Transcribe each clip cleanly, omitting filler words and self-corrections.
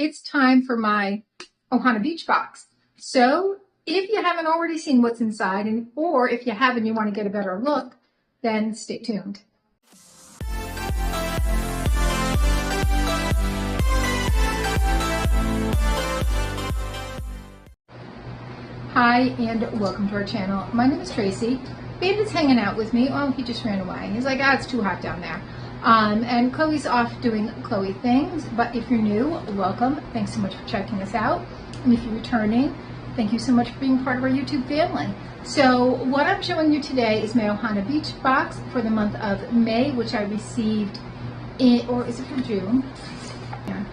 it's time for my Ohana Beach Box. So if you haven't already seen what's inside, or if you haven't, you want to get a better look, then stay tuned. Hi and welcome to our channel. My name is Tracy. Bandit's hanging out with me. Oh, he just ran away. He's like, it's too hot down there. And Chloe's off doing Chloe things. But if you're new, welcome. Thanks so much for checking us out. And if you're returning, thank you so much for being part of our YouTube family. So what I'm showing you today is my Ohana Beach Box for the month of May, which I received or is it for June? Yeah.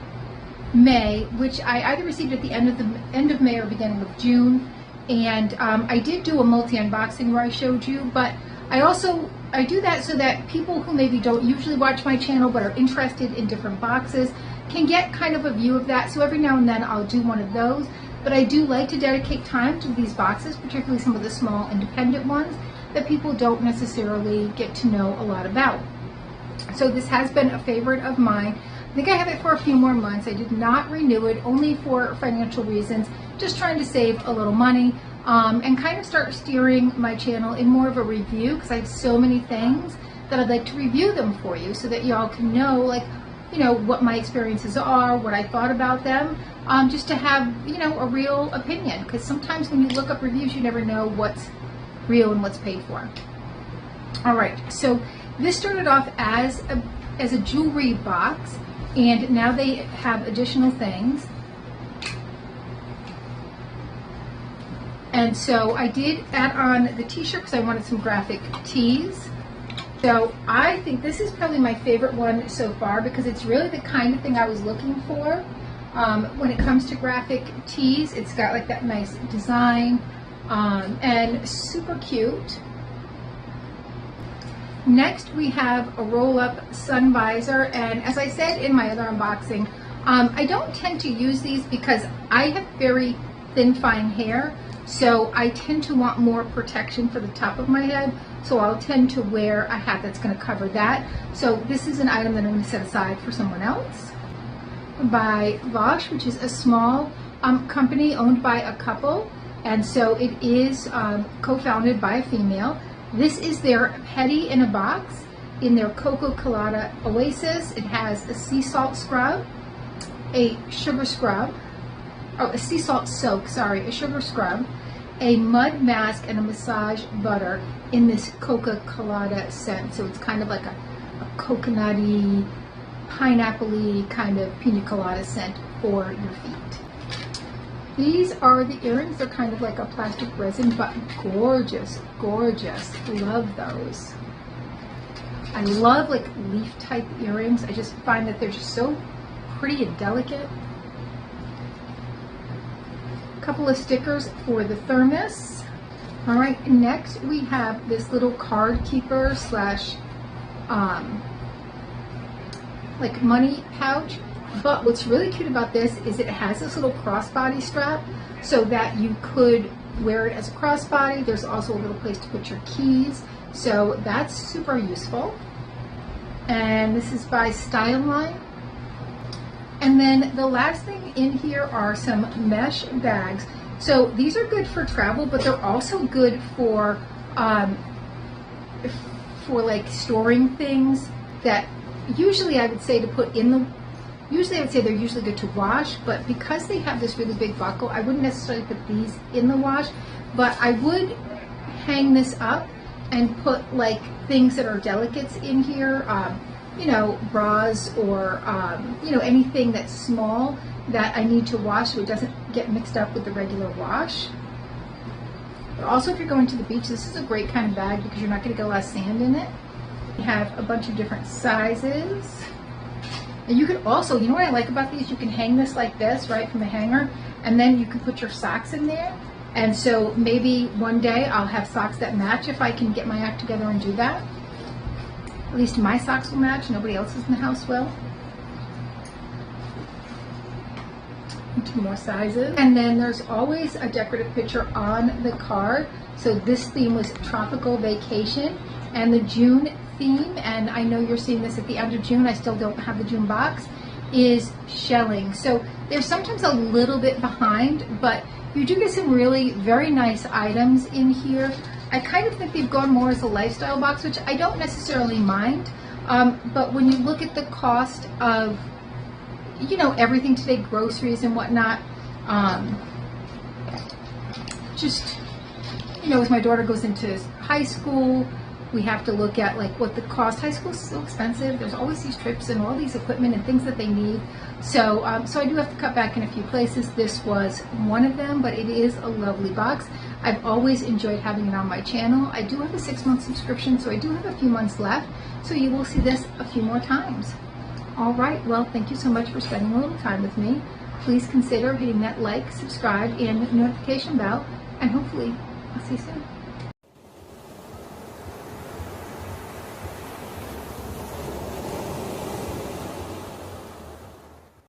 May, which I either received at the end of May or beginning of June. And I did do a multi-unboxing where I showed you, but I do that so that people who maybe don't usually watch my channel but are interested in different boxes can get kind of a view of that. So every now and then I'll do one of those, but I do like to dedicate time to these boxes, particularly some of the small independent ones that people don't necessarily get to know a lot about. So this has been a favorite of mine. I think I have it for a few more months. I did not renew it, only for financial reasons, just trying to save a little money and kind of start steering my channel in more of a review, because I have so many things that I'd like to review them for you so that y'all can know, like, you know, what my experiences are, what I thought about them, just to have, you know, a real opinion, because sometimes when you look up reviews, you never know what's real and what's paid for. All right, so this started off as a jewelry box, and now they have additional things. And so I did add on the t-shirt because I wanted some graphic tees. So I think this is probably my favorite one so far, because it's really the kind of thing I was looking for when it comes to graphic tees. It's got like that nice design and super cute. Next, we have a roll-up sun visor, and as I said in my other unboxing, I don't tend to use these because I have very thin, fine hair, so I tend to want more protection for the top of my head, so I'll tend to wear a hat that's going to cover that. So this is an item that I'm going to set aside for someone else. By Vosh, which is a small company owned by a couple, and so it is co-founded by a female. This is their Petty in a Box in their Cocoa Colada Oasis. It has a sea salt scrub, a sugar scrub, a sea salt soak, sorry, a sugar scrub, a mud mask, and a massage butter in this Cocoa Colada scent. So it's kind of like a coconutty, pineapple-y kind of pina colada scent for your feet. These are the earrings. They're kind of like a plastic resin, but gorgeous, gorgeous. Love those. I love like leaf type earrings. I just find that they're just so pretty and delicate. A couple of stickers for the thermos. All right, next we have this little card keeper slash like money pouch. But what's really cute about this is it has this little crossbody strap so that you could wear it as a crossbody. There's also a little place to put your keys, so that's super useful. And this is by Style Line. And then the last thing in here are some mesh bags. So these are good for travel, but they're also good for like storing things that usually I would say to put in the. Usually I would say they're usually good to wash, but because they have this really big buckle, I wouldn't necessarily put these in the wash, but I would hang this up and put like things that are delicates in here, you know, bras or, you know, anything that's small that I need to wash so it doesn't get mixed up with the regular wash. But also if you're going to the beach, this is a great kind of bag because you're not going to get a lot of sand in it. We have a bunch of different sizes. And you can also, you know what I like about these? You can hang this like this, right, from the hanger, and then you can put your socks in there. And so maybe one day I'll have socks that match if I can get my act together and do that. At least my socks will match, nobody else's in the house will. And 2 more sizes. And then there's always a decorative picture on the card. So this theme was Tropical Vacation, and the June theme, and I know you're seeing this at the end of June. I still don't have the June box, is shelling. So they're sometimes a little bit behind, but you do get some really very nice items in here. I kind of think they've gone more as a lifestyle box, which I don't necessarily mind. But when you look at the cost of, you know, everything today, groceries and whatnot, just, you know, as my daughter goes into high school, we have to look at like what the cost. High school is so expensive. There's always these trips and all these equipment and things that they need. So, so I do have to cut back in a few places. This was one of them, but it is a lovely box. I've always enjoyed having it on my channel. I do have a 6-month subscription, so I do have a few months left. So you will see this a few more times. All right, well, thank you so much for spending a little time with me. Please consider hitting that like, subscribe, and notification bell, and hopefully I'll see you soon.